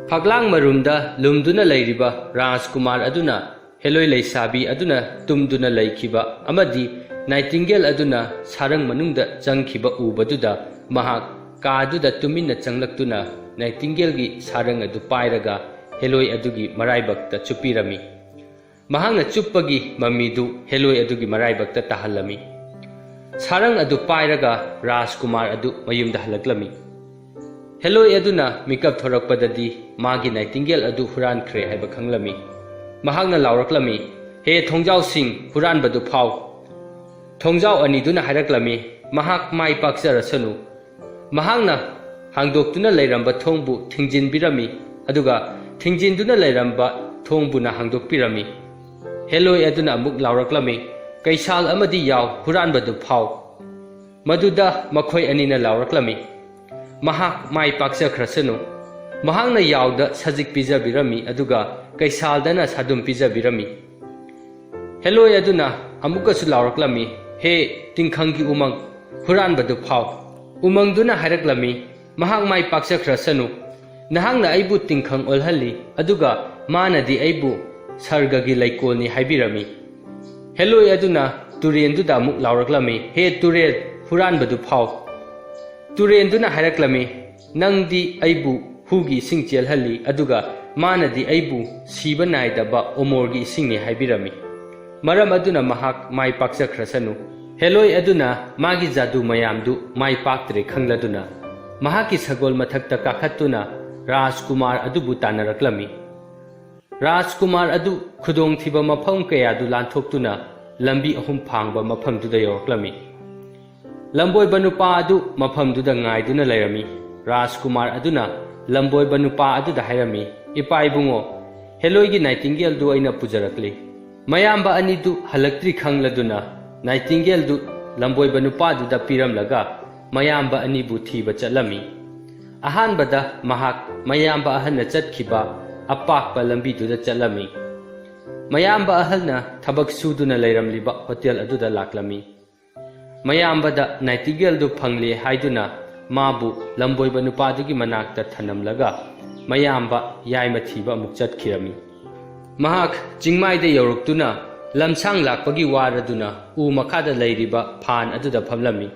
ꯐꯛꯂꯥꯡ ꯃꯔꯨꯝꯗ lumduna ꯂꯩꯔꯤꯕ ꯔꯥꯖꯀꯨꯃꯥꯔ ꯑꯗꯨꯅ ꯍꯦꯂꯣꯏ ꯂꯩꯁꯥꯕꯤ ꯑꯗꯨꯅ ꯇꯨꯝꯗꯨꯅ ꯂꯩꯈꯤꯕ ꯑꯃꯗꯤ ꯅꯥꯏꯇꯤꯡꯒꯦꯜ ꯑꯗꯨꯅ ꯁꯥꯔꯪ ꯃꯅꯨꯡꯗ ꯆꯪꯈꯤꯕ ꯎꯕꯗꯨꯗ ꯃꯍꯥꯛ ꯀꯥꯗꯨꯗ ꯇꯨꯃꯤꯟꯅ ꯆꯪꯂꯛꯇꯨꯅ ꯅꯥꯏꯇꯤꯡꯒꯦꯜꯒꯤ ꯁꯥꯔꯪ ꯑꯗꯨ ꯄꯥꯏꯔꯒ ꯍꯦꯂꯣꯏ ꯑꯗꯨꯒꯤ ꯃꯔꯥꯏꯕꯛꯇ ꯆꯨꯞꯄꯤꯔꯝꯃꯤ꯫ ꯃꯍꯥꯛꯅ ꯆꯨꯞꯄꯒꯤ ꯃꯃꯤꯗꯨ ꯍꯦꯂꯣꯏ ꯑꯗꯨꯒꯤ ꯃꯔꯥꯏꯕꯛꯇ ꯇꯥꯍꯜꯂꯝꯃꯤ꯫ ꯁꯥꯔꯪ ꯑꯗꯨ ꯄꯥꯏꯔꯒ ꯔꯥꯖꯀꯨꯃꯥꯔ ꯑꯗꯨ ꯃꯌꯨꯝꯗ ꯍꯜꯂꯛꯂꯝꯃꯤ꯫ ꯍꯦꯂꯣꯏ ꯑꯗꯨꯅ ꯃꯤꯀꯞ ꯊꯣꯔꯛꯄꯗꯗꯤ ꯃꯥꯒꯤ ꯅꯥꯏꯇꯤꯡꯒꯦꯜ ꯑꯗꯨ ꯍꯨꯔꯥꯟꯈ꯭ꯔꯦ ꯍꯥꯏꯕ ꯈꯪꯂꯝꯃꯤ꯫ ꯃꯍꯥꯛꯅ ꯂꯥꯎꯔꯛꯂꯝꯃꯤ, "ꯍꯦ ꯊꯣꯡꯖꯥꯎꯁꯤꯡ, ꯍꯨꯔꯥꯟꯕꯗꯨ ꯐꯥꯎ!" ꯊꯣꯡꯖꯥꯎ ꯑꯅꯤꯗꯨꯅ ꯍꯥꯏꯔꯛꯂꯝꯃꯤ, "ꯃꯍꯥꯛ ꯃꯥꯏ ꯄꯥꯛꯆꯔꯁꯅꯨ꯫ ꯃꯍꯥꯛꯅ ꯍꯥꯡꯗꯣꯛꯇꯨꯅ ꯂꯩꯔꯝꯕ ꯊꯣꯡꯕꯨ ꯊꯤꯡꯖꯤꯟꯕꯤꯔꯝꯃꯤ, ꯑꯗꯨꯒ ꯊꯤꯡꯖꯤꯟꯗꯨꯅ ꯂꯩꯔꯝꯕ ꯊꯣꯡꯕꯨꯅ ꯍꯥꯡꯗꯣꯛꯄꯤꯔꯝꯃꯤ꯫ ꯍꯦꯂꯣꯏ ꯑꯗꯨꯅ ꯑꯃꯨꯛ ꯂꯥꯎꯔꯛꯂꯝꯃꯤ, ꯀꯩꯁꯥꯜ ꯑꯃꯗꯤ ꯌꯥꯎ, ꯍꯨꯔꯥꯟꯕꯗꯨ ꯐꯥꯎ꯫ ꯃꯗꯨꯗ ꯃꯈꯣꯏ ꯑꯅꯤꯅ ꯂꯥꯎꯔꯛꯂꯝꯃꯤ, ꯃꯍꯥꯛ ꯃꯥꯏ ꯄꯥꯛꯆꯈ꯭ꯔꯁꯅꯨ꯫ ꯃꯍꯥꯛꯅ ꯌꯥꯎꯗ ꯁꯖꯤꯛ ꯄꯤꯖꯕꯤꯔꯝꯃꯤ ꯑꯗꯨꯒ ꯀꯩꯁꯥꯜꯗꯅ ꯁꯥꯗꯨꯝ ꯄꯤꯖꯕꯤꯔꯝꯃꯤ꯫ ꯍꯦꯂꯣꯏ ꯑꯗꯨꯅ ꯑꯃꯨꯛꯀꯁꯨ ꯂꯥꯎꯔꯛꯂꯝꯃꯤ, ꯍꯦ ꯇꯤꯡꯈꯪꯒꯤ ꯎꯃꯪ, ꯍꯨꯔꯥꯟꯕꯗꯨ ꯐꯥꯎ꯫ ꯎꯃꯪꯗꯨꯅ ꯍꯥꯏꯔꯛꯂꯝꯃꯤ, ꯃꯍꯥꯛ ꯃꯥꯏ ꯄꯥꯛꯆꯈ꯭ꯔꯁꯅꯨ꯫ ꯅꯍꯥꯛꯅ ꯑꯩꯕꯨ ꯇꯤꯡꯈꯪ ꯑꯣꯜꯍꯜꯂꯤ ꯑꯗꯨꯒ ꯃꯥꯅꯗꯤ ꯑꯩꯕꯨ ꯁꯔꯒꯒꯤ ꯂꯩꯀꯣꯜꯅꯤ ꯍꯥꯏꯕꯤꯔꯝꯃꯤ꯫ ꯍꯦꯂꯣꯏ ꯑꯗꯨꯅ ꯇꯨꯔꯦꯟꯗꯨꯗ ꯑꯃꯨꯛ ꯂꯥꯎꯔꯛꯂꯝꯃꯤ, ꯍꯦ ꯇꯨꯔꯦꯜ, ꯍꯨꯔꯥꯟꯕꯗꯨ ꯐꯥꯎ꯫ ꯇꯨꯔꯦꯟꯗꯨꯅ ꯍꯥꯏꯔꯛꯂꯝꯃꯤ, ꯅꯪꯗꯤ ꯑꯩꯕꯨ ꯍꯨꯒꯤ ꯏꯁꯤꯡ ꯆꯦꯜꯍꯜꯂꯤ ꯑꯗꯨꯒ ꯃꯥꯅꯗꯤ ꯑꯩꯕꯨ ꯁꯤꯕ ꯅꯥꯏꯗꯕ ꯑꯣꯃꯣꯔꯒꯤ ꯏꯁꯤꯡꯅꯤ ꯍꯥꯏꯕꯤꯔꯝꯃꯤ꯫ ꯃꯔꯝ ꯑꯗꯨꯅ ꯃꯍꯥꯛ ꯃꯥꯏ ꯄꯥꯛꯆꯈ꯭ꯔꯁꯅꯨ꯫ ꯍꯦꯂꯣꯏ ꯑꯗꯨꯅ ꯃꯥꯒꯤ ꯖꯥꯗꯨ ꯃꯌꯥꯝꯗꯨ ꯃꯥꯏ ꯄꯥꯛꯇ꯭ꯔꯦ ꯈꯪꯂꯗꯨꯅ ꯃꯍꯥꯛꯀꯤ ꯁꯒꯣꯜ ꯃꯊꯛꯇ ꯀꯥꯈꯠꯇꯨꯅ ꯔꯥꯖꯀꯨꯃꯥꯔ ꯑꯗꯨꯕꯨ ꯇꯥꯟꯅꯔꯛꯂꯝꯃꯤ꯫ ꯔꯥꯖꯀꯨꯃꯥꯔ ꯑꯗꯨ ꯈꯨꯗꯣꯡꯊꯤꯕ ꯃꯐꯝ ꯀꯌꯥꯗꯨ ꯂꯥꯟꯊꯣꯛꯇꯨꯅ ꯂꯝꯕꯤ 3 ꯐꯥꯡꯕ ꯃꯐꯝꯗꯨꯗ ꯌꯧꯔꯛꯂꯝꯃꯤ꯫ ꯂꯝꯕꯣꯏꯕ ꯅꯨꯄꯥ ꯑꯗꯨ ꯃꯐꯝꯗꯨꯗ ꯉꯥꯏꯗꯨꯅ ꯂꯩꯔꯝꯃꯤ꯫ ꯔꯥꯖꯀꯨꯃꯥꯔ ꯑꯗꯨꯅ ꯂꯝꯕꯣꯏꯕ ꯅꯨꯄꯥ ꯑꯗꯨꯗ ꯍꯥꯏꯔꯝꯃꯤ, ꯏꯄꯥ ꯏꯕꯨꯡꯉꯣ, ꯍꯦꯂꯣꯏꯒꯤ ꯅꯥꯏꯇꯤꯡꯒꯦꯜꯗꯨ ꯑꯩꯅ ꯄꯨꯖꯔꯛꯂꯤ꯫ ꯃꯌꯥꯝꯕ ꯑꯅꯤꯗꯨ ꯍꯜꯂꯛꯇ꯭ꯔꯤ ꯈꯪꯂꯗꯨꯅ ꯅꯥꯏꯇꯤꯡꯒꯦꯜꯗꯨ ꯂꯝꯕꯣꯏꯕ ꯅꯨꯄꯥꯗꯨꯗ ꯄꯤꯔꯝꯂꯒ ꯃꯌꯥꯝꯕ ꯑꯅꯤꯕꯨ ꯊꯤꯕ ꯆꯠꯂꯝꯃꯤ꯫ ꯑꯍꯥꯟꯕꯗ ꯃꯍꯥꯛ ꯃꯌꯥꯝꯕ ꯑꯍꯜꯅ ꯆꯠꯈꯤꯕ ꯑꯄꯥꯛꯄ ꯂꯝꯕꯤꯗꯨꯗ ꯆꯠꯂꯝꯃꯤ꯫ ꯃꯌꯥꯝꯕ ꯑꯍꯜꯅ ꯊꯕꯛ ꯁꯨꯗꯨꯅ ꯂꯩꯔꯝꯂꯤꯕ ꯍꯣꯇꯦꯜ ꯑꯗꯨꯗ ꯂꯥꯛꯂꯝꯃꯤ꯫ ꯃꯌꯥꯝꯕꯗ ꯅꯥꯏꯇꯤꯡꯒꯦꯜꯗꯨ ꯐꯪꯂꯦ ꯍꯥꯏꯗꯨꯅ ꯃꯥꯕꯨ ꯂꯝꯕꯣꯏꯕ ꯅꯨꯄꯥꯗꯨꯒꯤ ꯃꯅꯥꯛꯇ ꯊꯅꯝꯂꯒ ꯃꯌꯥꯝꯕ ꯌꯥꯏꯃ ꯊꯤꯕ ꯑꯃꯨꯛ ꯆꯠꯈꯤꯔꯝꯃꯤ꯫ ꯃꯍꯥꯛ ꯆꯤꯡꯃꯥꯏꯗ ꯌꯧꯔꯛꯇꯨꯅ ꯂꯝꯁꯥꯡ ꯂꯥꯛꯄꯒꯤ ꯋꯥꯔꯗꯨꯅ ꯎ ꯃꯈꯥꯗ ꯂꯩꯔꯤꯕ ꯐꯥꯟ ꯑꯗꯨꯗ ꯐꯝꯂꯝꯃꯤ꯫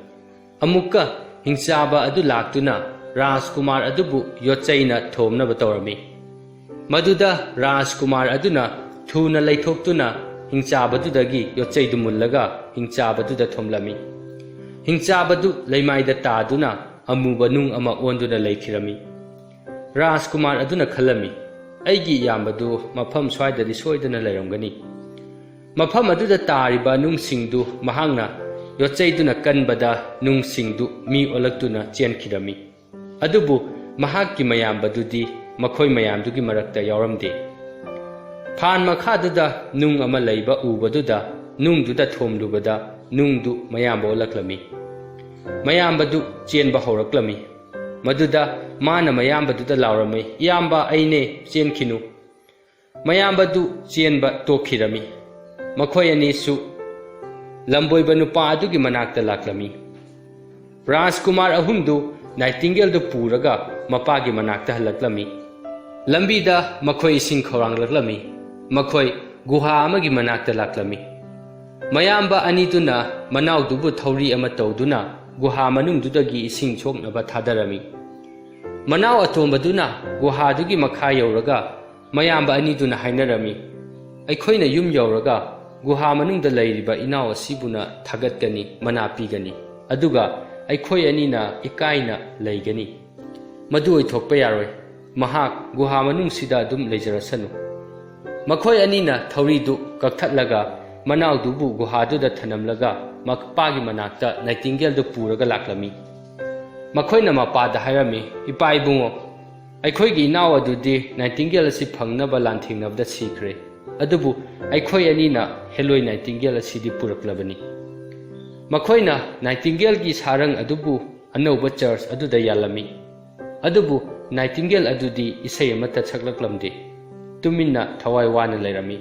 ꯑꯃꯨꯛꯀ ꯍꯤꯡꯆꯥꯕ ꯑꯗꯨ ꯂꯥꯛꯇꯨꯅ ꯔꯥꯖꯀꯨꯃꯥꯔ ꯑꯗꯨꯕꯨ ꯌꯣꯠꯆꯩꯅ ꯊꯣꯝꯅꯕ ꯇꯧꯔꯝꯃꯤ꯫ ꯃꯗꯨꯗ ꯔꯥꯖꯀꯨꯃꯥꯔ ꯑꯗꯨꯅ ꯊꯨꯅ ꯂꯩꯊꯣꯛꯇꯨꯅ ꯍꯤꯡꯆꯥꯕꯗꯨꯗꯒꯤ ꯌꯣꯠꯆꯩꯗꯨ ꯃꯨꯜꯂꯒ ꯍꯤꯡꯆꯥꯕꯗꯨꯗ ꯊꯣꯝꯂꯝꯃꯤ꯫ ꯍꯤꯡꯆꯥꯕꯗꯨ ꯂꯩꯃꯥꯏꯗ ꯇꯥꯗꯨꯅ ꯑꯃꯨꯕ ꯅꯨꯡ ꯑꯃ ꯑꯣꯟꯗꯨꯅ ꯂꯩꯈꯤꯔꯝꯃꯤ꯫ ꯔꯥꯖꯀꯨꯃꯥꯔ ꯑꯗꯨꯅ ꯈꯜꯂꯝꯃꯤ, ꯑꯩꯒꯤ ꯏꯌꯥꯝꯕꯗꯨ ꯃꯐꯝ ꯁ꯭ꯋꯥꯏꯗꯗꯤ ꯁꯣꯏꯗꯅ ꯂꯩꯔꯝꯒꯅꯤ꯫ ꯃꯐꯝ ꯑꯗꯨꯗ ꯇꯥꯔꯤꯕ ꯅꯨꯡꯁꯤꯡꯗꯨ ꯃꯍꯥꯛꯅ ꯌꯣꯠꯆꯩꯗꯨꯅ ꯀꯟꯕꯗ ꯅꯨꯡꯁꯤꯡꯗꯨ ꯃꯤ ꯑꯣꯜꯂꯛꯇꯨꯅ ꯆꯦꯟꯈꯤꯔꯝꯃꯤ꯫ ꯑꯗꯨꯕꯨ ꯃꯍꯥꯛꯀꯤ ꯃꯌꯥꯝꯕꯗꯨꯗꯤ ꯃꯈꯣꯏ ꯃꯌꯥꯝꯗꯨꯒꯤ ꯃꯔꯛꯇ ꯌꯥꯎꯔꯝꯗꯦ꯫ ꯐꯥꯟ ꯃꯈꯥꯗꯨꯗ ꯅꯨꯡ ꯑꯃ ꯂꯩꯕ ꯎꯕꯗꯨꯗ ꯅꯨꯡꯗꯨꯗ ꯊꯣꯝꯂꯨꯕꯗ ꯅꯨꯡꯗꯨ ꯃꯌꯥꯝꯕ ꯑꯣꯜꯂꯛꯂꯝꯃꯤ꯫ ꯃꯌꯥꯝꯕꯗꯨ ꯆꯦꯟꯕ ꯍꯧꯔꯛꯂꯝꯃꯤ꯫ ꯃꯗꯨꯗ ꯃꯥꯅ ꯃꯌꯥꯝꯕꯗꯨꯗ ꯂꯥꯎꯔꯝꯃꯤ, ꯏꯌꯥꯝꯕ ꯑꯩꯅꯦ, ꯆꯦꯟꯈꯤꯅꯨ꯫ ꯃꯌꯥꯝꯕꯗꯨ ꯆꯦꯟꯕ ꯇꯣꯛꯈꯤꯔꯝꯃꯤ꯫ ꯃꯈꯣꯏ ꯑꯅꯤꯁꯨ ꯂꯝꯕꯣꯏꯕ ꯅꯨꯄꯥ ꯑꯗꯨꯒꯤ ꯃꯅꯥꯛꯇ ꯂꯥꯛꯂꯝꯃꯤ꯫ ꯔꯥꯖꯀꯨꯃꯥꯔ ꯑꯍꯨꯝꯗꯨ ꯅꯥꯏꯇꯤꯡꯒꯦꯜꯗꯨ ꯄꯨꯔꯒ ꯃꯄꯥꯒꯤ ꯃꯅꯥꯛꯇ ꯍꯜꯂꯛꯂꯝꯃꯤ꯫ ꯂꯝꯕꯤꯗ ꯃꯈꯣꯏ ꯏꯁꯤꯡ ꯈꯧꯔꯥꯡꯂꯛꯂꯝꯃꯤ꯫ ꯃꯈꯣꯏ ꯒꯨꯍꯥ ꯑꯃꯒꯤ ꯃꯅꯥꯛꯇ ꯂꯥꯛꯂꯝꯃꯤ꯫ ꯃꯌꯥꯝꯕ ꯑꯅꯤꯗꯨꯅ ꯃꯅꯥꯎꯗꯨꯕꯨ ꯊꯧꯔꯤ ꯑꯃ ꯇꯧꯗꯨꯅ ꯒꯨꯍꯥ ꯃꯅꯨꯡꯗꯨꯗꯒꯤ ꯏꯁꯤꯡ ꯁꯣꯛꯅꯕ ꯊꯥꯗꯔꯝꯃꯤ꯫ ꯃꯅꯥꯎ ꯑꯇꯣꯝꯕꯗꯨꯅ ꯒꯨꯍꯥꯗꯨꯒꯤ ꯃꯈꯥ ꯌꯧꯔꯒ ꯃꯌꯥꯝꯕ ꯑꯅꯤꯗꯨꯅ ꯍꯥꯏꯅꯔꯝꯃꯤ, ꯑꯩꯈꯣꯏꯅ ꯌꯨꯝ ꯌꯧꯔꯒ ꯒꯨꯍꯥ ꯃꯅꯨꯡꯗ ꯂꯩꯔꯤꯕ ꯏꯅꯥꯎ ꯑꯁꯤꯕꯨꯅ ꯊꯥꯒꯠꯀꯅꯤ, ꯃꯅꯥ ꯄꯤꯒꯅꯤ, ꯑꯗꯨꯒ ꯑꯩꯈꯣꯏ ꯑꯅꯤꯅ ꯏꯀꯥꯏꯅ ꯂꯩꯒꯅꯤ꯫ ꯃꯗꯨ ꯑꯣꯏꯊꯣꯛꯄ ꯌꯥꯔꯣꯏ, ꯃꯍꯥꯛ ꯒꯨꯍꯥ ꯃꯅꯨꯡꯁꯤꯗ ꯑꯗꯨꯝ ꯂꯩꯖꯔꯁꯅꯨ꯫ ꯃꯈꯣꯏ ꯑꯅꯤꯅ ꯊꯧꯔꯤꯗꯨ ꯀꯛꯊꯠꯂꯒ ꯃꯅꯥꯎꯗꯨꯕꯨ ꯒꯨꯍꯥꯗꯨꯗ ꯊꯅꯝꯂꯒ ꯃꯄꯥꯒꯤ ꯃꯅꯥꯛꯇ ꯅꯥꯏꯇꯤꯡꯒꯦꯜꯗꯨ ꯄꯨꯔꯒ ꯂꯥꯛꯂꯝꯃꯤ꯫ ꯃꯈꯣꯏꯅ ꯃꯄꯥꯗ ꯍꯥꯏꯔꯝꯃꯤ, ꯏꯄꯥ ꯏꯕꯨꯡꯉꯣ, ꯑꯩꯈꯣꯏꯒꯤ ꯏꯅꯥꯎ ꯑꯗꯨꯗꯤ ꯅꯥꯏꯇꯤꯡꯒꯦꯜ ꯑꯁꯤ ꯐꯪꯅꯕ ꯂꯥꯟꯊꯦꯡꯅꯕꯗ ꯁꯤꯈ꯭ꯔꯦ꯫ ꯑꯗꯨꯕꯨ ꯑꯩꯈꯣꯏ ꯑꯅꯤꯅ ꯍꯦꯂꯣꯏ ꯅꯥꯏꯇꯤꯡꯒꯦꯜ ꯑꯁꯤꯗꯤ ꯄꯨꯔꯛꯂꯕꯅꯤ꯫ ꯃꯈꯣꯏꯅ ꯅꯥꯏꯇꯤꯡꯒꯦꯜꯒꯤ ꯁꯥꯔꯪ ꯑꯗꯨꯕꯨ ꯑꯅꯧꯕ ꯆꯔꯆ ꯑꯗꯨꯗ ꯌꯥꯜꯂꯝꯃꯤ꯫ ꯑꯗꯨꯕꯨ ꯅꯥꯏꯇꯤꯡꯒꯦꯜ ꯑꯗꯨꯗꯤ ꯏꯁꯩ ꯑꯃꯠꯇ ꯁꯛꯂꯛꯂꯝꯗꯦ, ꯇꯨꯃꯤꯟꯅ ꯊꯋꯥꯏ ꯋꯥꯅ ꯂꯩꯔꯝꯃꯤ꯫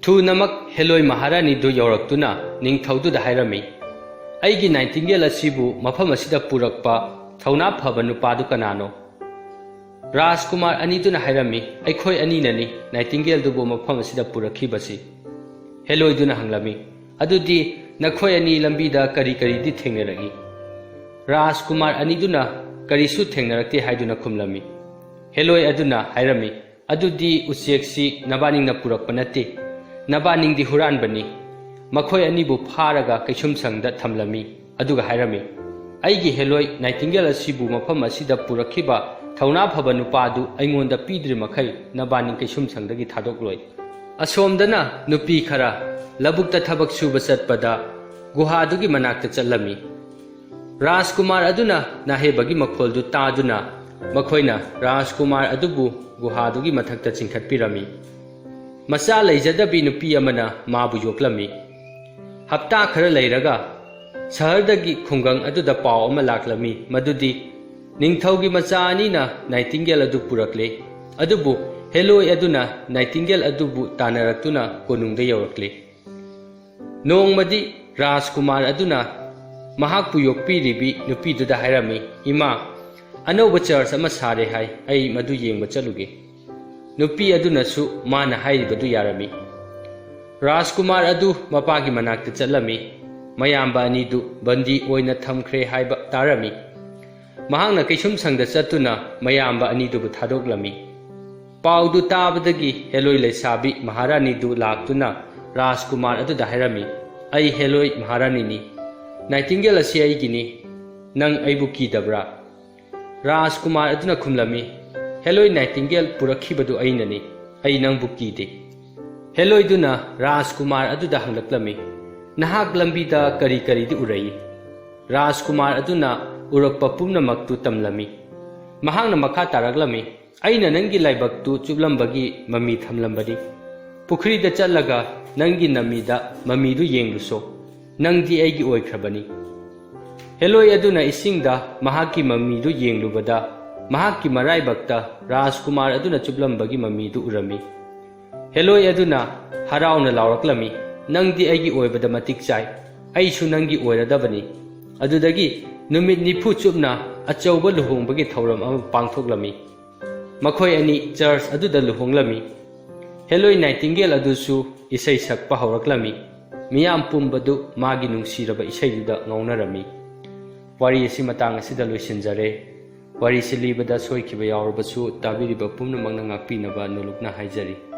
ꯊꯨꯅꯃꯛ ꯍꯦꯂꯣꯏ ꯃꯍꯥꯔꯥꯅꯤꯗꯨ ꯌꯧꯔꯛꯇꯨꯅ ꯅꯤꯡꯊꯧꯗꯨꯗ ꯍꯥꯏꯔꯝꯃꯤ, ꯑꯩꯒꯤ ꯅꯥꯏꯇꯤꯡꯒꯦꯜ ꯑꯁꯤꯕꯨ ꯃꯐꯝ ꯑꯁꯤꯗ ꯄꯨꯔꯛꯄ ꯊꯧꯅꯥ ꯐꯕ ꯅꯨꯄꯥꯗꯨ ꯀꯅꯥꯅꯣ? ꯔꯥꯖꯀꯨꯃꯥꯔ ꯑꯅꯤꯗꯨꯅ ꯍꯥꯏꯔꯝꯃꯤ, ꯑꯩꯈꯣꯏ ꯑꯅꯤꯅꯅꯤ ꯅꯥꯏꯇꯤꯡꯒꯦꯜꯗꯨꯕꯨ ꯃꯐꯝ ꯑꯁꯤꯗ ꯄꯨꯔꯛꯈꯤꯕꯁꯤ꯫ ꯍꯦꯂꯣꯏꯗꯨꯅ ꯍꯪꯂꯝꯃꯤ, ꯑꯗꯨꯗꯤ ꯅꯈꯣꯏ ꯑꯅꯤ ꯂꯝꯕꯤꯗ ꯀꯔꯤ ꯀꯔꯤꯗꯤ ꯊꯦꯡꯅꯔꯛꯏ? ꯔꯥꯖꯀꯨꯃꯥꯔ ꯑꯅꯤꯗꯨꯅ ꯀꯔꯤꯁꯨ ꯊꯦꯡꯅꯔꯛꯇꯦ ꯍꯥꯏꯗꯨꯅ ꯈꯨꯝꯂꯝꯃꯤ꯫ ꯍꯦꯂꯣꯏ ꯑꯗꯨꯅ ꯍꯥꯏꯔꯝꯃꯤ, ꯑꯗꯨꯗꯤ ꯎꯆꯦꯛꯁꯤ ꯅꯕꯥꯅꯤꯡꯅ ꯄꯨꯔꯛꯄ ꯅꯠꯇꯦ, ꯅꯕꯥꯅꯤꯡꯗꯤ ꯍꯨꯔꯥꯟꯕꯅꯤ꯫ ꯃꯈꯣꯏ ꯑꯅꯤꯕꯨ ꯐꯥꯔꯒ ꯀꯩꯁꯨꯝꯁꯪꯗ ꯊꯝꯂꯝꯃꯤ꯫ ꯑꯗꯨꯒ ꯍꯥꯏꯔꯝꯃꯤ, ꯑꯩꯒꯤ ꯍꯦꯂꯣꯏ ꯅꯥꯏꯇꯤꯡꯒꯦꯜ ꯑꯁꯤꯕꯨ ꯃꯐꯝ ꯑꯁꯤꯗ ꯄꯨꯔꯛꯈꯤꯕ ꯊꯧꯅꯥ ꯐꯕ ꯅꯨꯄꯥꯗꯨ ꯑꯩꯉꯣꯟꯗ ꯄꯤꯗ꯭ꯔꯤꯃꯈꯩ ꯅꯕꯥꯅꯤ ꯀꯩꯁꯨꯝꯁꯪꯗꯒꯤ ꯊꯥꯗꯣꯛꯂꯣꯏ꯫ ꯑꯁꯣꯝꯗꯅ ꯅꯨꯄꯤ ꯈꯔ ꯂꯧꯕꯨꯛꯇ ꯊꯕꯛ ꯁꯨꯕ ꯆꯠꯄꯗ ꯒꯨꯍꯥꯗꯨꯒꯤ ꯃꯅꯥꯛꯇ ꯆꯠꯂꯝꯃꯤ꯫ ꯔꯥꯖꯀꯨꯃꯥꯔ ꯑꯗꯨꯅ ꯅꯥꯍꯦꯕꯒꯤ ꯃꯈꯣꯜꯗꯨ ꯇꯥꯗꯨꯅ ꯃꯈꯣꯏꯅ ꯔꯥꯖꯀꯨꯃꯥꯔ ꯑꯗꯨꯕꯨ ꯒꯨꯍꯥꯗꯨꯒꯤ ꯃꯊꯛꯇ ꯆꯤꯡꯈꯠꯄꯤꯔꯝꯃꯤ꯫ ꯃꯆꯥ ꯂꯩꯖꯗꯕꯤ ꯅꯨꯄꯤ ꯑꯃꯅ ꯃꯥꯕꯨ ꯌꯣꯛꯂꯝꯃꯤ꯫ ꯍꯞꯇꯥ ꯈꯔ ꯂꯩꯔꯒ ꯁꯍꯔꯗꯒꯤ ꯈꯨꯡꯒꯪ ꯑꯗꯨꯗ ꯄꯥꯎ ꯑꯃ ꯂꯥꯛꯂꯝꯃꯤ ꯃꯗꯨꯗꯤ ꯅꯤꯡꯊꯧꯒꯤ ꯃꯆꯥ ꯑꯅꯤꯅ ꯅꯥꯏꯇꯤꯡꯒꯦꯜ ꯑꯗꯨ ꯄꯨꯔꯛꯂꯦ, ꯑꯗꯨꯕꯨ ꯍꯦꯂꯣꯏ ꯑꯗꯨꯅ ꯅꯥꯏꯇꯤꯡꯒꯦꯜ ꯑꯗꯨꯕꯨ ꯇꯥꯟꯅꯔꯛꯇꯨꯅ ꯀꯣꯅꯨꯡꯗ ꯌꯧꯔꯛꯂꯦ꯫ ꯅꯣꯡꯃꯗꯤ ꯔꯥꯖꯀꯨꯃꯥꯔ ꯑꯗꯨꯅ ꯃꯍꯥꯛꯄꯨ ꯌꯣꯛꯄꯤꯔꯤꯕꯤ ꯅꯨꯄꯤꯗꯨꯗ ꯍꯥꯏꯔꯝꯃꯤ, "ꯏꯃꯥ, ꯑꯅꯧꯕ ꯆꯔꯆ ꯑꯃ ꯁꯥꯔꯦ ꯍꯥꯏ, ꯑꯩ ꯃꯗꯨ ꯌꯦꯡꯕ ꯆꯠꯂꯨꯒꯦ"꯫ ꯅꯨꯄꯤ ꯑꯗꯨꯅꯁꯨ ꯃꯥꯅ ꯍꯥꯏꯔꯤꯕꯗꯨ ꯌꯥꯔꯝꯃꯤ꯫ ꯔꯥꯖꯀꯨꯃꯥꯔ ꯑꯗꯨ ꯃꯄꯥꯒꯤ ꯃꯅꯥꯛꯇ ꯆꯠꯂꯝꯃꯤ꯫ ꯃꯌꯥꯝꯕ ꯑꯅꯤꯗꯨ ꯕꯟꯗꯤ ꯑꯣꯏꯅ ꯊꯝꯈ꯭ꯔꯦ ꯍꯥꯏꯕ ꯇꯥꯔꯝꯃꯤ꯫ ꯃꯍꯥꯛꯅ ꯀꯩꯁꯨꯝꯁꯪꯗ ꯆꯠꯇꯨꯅ ꯃꯌꯥꯝꯕ ꯑꯅꯤꯗꯨꯕꯨ ꯊꯥꯗꯣꯛꯂꯝꯃꯤ꯫ ꯄꯥꯎꯗꯨ ꯇꯥꯕꯗꯒꯤ ꯍꯦꯂꯣꯏ ꯂꯩꯁꯥꯕꯤ ꯃꯍꯥꯔꯥꯅꯤꯗꯨ ꯂꯥꯛꯇꯨꯅ ꯔꯥꯖꯀꯨꯃꯥꯔ ꯑꯗꯨꯗ ꯍꯥꯏꯔꯝꯃꯤ, "ꯑꯩ ꯍꯦꯂꯣꯏ ꯃꯍꯥꯔꯥꯅꯤꯅꯤ, ꯅꯥꯏꯇꯤꯡꯒꯦꯜ ꯑꯁꯤ ꯑꯩꯒꯤꯅꯤ, ꯅꯪ ꯑꯩꯕꯨ ꯀꯤꯗꯕ꯭ꯔꯥ?" ꯔꯥꯖꯀꯨꯃꯥꯔ ꯑꯗꯨꯅ ꯈꯨꯝꯂꯝꯃꯤ, "ꯍꯦꯂꯣꯏ ꯅꯥꯏꯇꯤꯡꯒꯦꯜ ꯄꯨꯔꯛꯈꯤꯕꯗꯨ ꯑꯩꯅꯅꯤ, ꯑꯩ ꯅꯪꯕꯨ ꯀꯤꯗꯦ"꯫ ꯍꯦꯂꯣꯏꯗꯨꯅ ꯔꯥꯖꯀꯨꯃꯥꯔ ꯑꯗꯨꯗ ꯍꯪꯂꯛꯂꯝꯃꯤ, "ꯅꯍꯥꯛ ꯂꯝꯕꯤꯗ ꯀꯔꯤ ꯀꯔꯤꯗꯤ ꯎꯔꯛꯏ?" ꯔꯥꯖꯀꯨꯃꯥꯔ ꯑꯗꯨꯅ ꯎꯔꯛꯄ ꯄꯨꯝꯅꯃꯛꯇꯨ ꯇꯝꯂꯝꯃꯤ꯫ ꯃꯍꯥꯛꯅ ꯃꯈꯥ ꯇꯥꯔꯛꯂꯝꯃꯤ, "ꯑꯩꯅ ꯅꯪꯒꯤ ꯂꯥꯏꯕꯛꯇꯨ ꯆꯨꯞꯂꯝꯕꯒꯤ ꯃꯃꯤ ꯊꯝꯂꯝꯕꯅꯤ꯫ ꯄꯨꯈ꯭ꯔꯤꯗ ꯆꯠꯂꯒ ꯅꯪꯒꯤ ꯅꯃꯤꯗ ꯃꯃꯤꯗꯨ ꯌꯦꯡꯂꯨꯁꯣ, ꯅꯪꯗꯤ ꯑꯩꯒꯤ ꯑꯣꯏꯈ꯭ꯔꯕꯅꯤ"꯫ ꯍꯦꯂꯣꯏ ꯑꯗꯨꯅ ꯏꯁꯤꯡꯗ ꯃꯍꯥꯛꯀꯤ ꯃꯃꯤꯗꯨ ꯌꯦꯡꯂꯨꯕꯗ ꯃꯍꯥꯛꯀꯤ ꯃꯔꯥꯏꯕꯛꯇ ꯔꯥꯖꯀꯨꯃꯥꯔ ꯑꯗꯨꯅ ꯆꯨꯞꯂꯝꯕꯒꯤ ꯃꯃꯤꯗꯨ ꯎꯔꯝꯃꯤ꯫ ꯍꯦꯂꯣꯏ ꯑꯗꯨꯅ ꯍꯔꯥꯎꯅ ꯂꯥꯎꯔꯛꯂꯝꯃꯤ, "ꯅꯪꯗꯤ ꯑꯩꯒꯤ ꯑꯣꯏꯕꯗ ꯃꯇꯤꯛ ꯆꯥꯏ, ꯑꯩꯁꯨ ꯅꯪꯒꯤ ꯑꯣꯏꯔꯗꯕꯅꯤ"꯫ ꯑꯗꯨꯗꯒꯤ ꯅꯨꯃꯤꯠ 90 ꯆꯨꯞꯅ ꯑꯆꯧꯕ ꯂꯨꯍꯣꯡꯕꯒꯤ ꯊꯧꯔꯝ ꯑꯃ ꯄꯥꯡꯊꯣꯛꯂꯝꯃꯤ꯫ ꯃꯈꯣꯏ ꯑꯅꯤ ꯆꯔꯆ ꯑꯗꯨꯗ ꯂꯨꯍꯣꯡꯂꯝꯃꯤ꯫ ꯍꯦꯂꯣꯏ ꯅꯥꯏꯇꯤꯡꯒꯦꯜ ꯑꯗꯨꯁꯨ ꯏꯁꯩ ꯁꯛꯄ ꯍꯧꯔꯛꯂꯝꯃꯤ꯫ ꯃꯤꯌꯥꯝ ꯄꯨꯝꯕꯗꯨ ꯃꯥꯒꯤ ꯅꯨꯡꯁꯤꯔꯕ ꯏꯁꯩꯗꯨꯗ ꯉꯥꯎꯅꯔꯝꯃꯤ꯫ ꯋꯥꯔꯤ ꯑꯁꯤ ꯃꯇꯥꯡ ꯑꯁꯤꯗ ꯂꯣꯏꯁꯤꯟꯖꯔꯦ꯫ ꯋꯥꯔꯤꯁꯤ ꯂꯤꯕꯗ ꯁꯣꯏꯈꯤꯕ ꯌꯥꯎꯔꯕꯁꯨ ꯇꯥꯕꯤꯔꯤꯕ ꯄꯨꯝꯅꯃꯛꯅ ꯉꯥꯛꯄꯤꯅꯕ ꯅꯣꯂꯨꯛꯅ ꯍꯥꯏꯖꯔꯤ꯫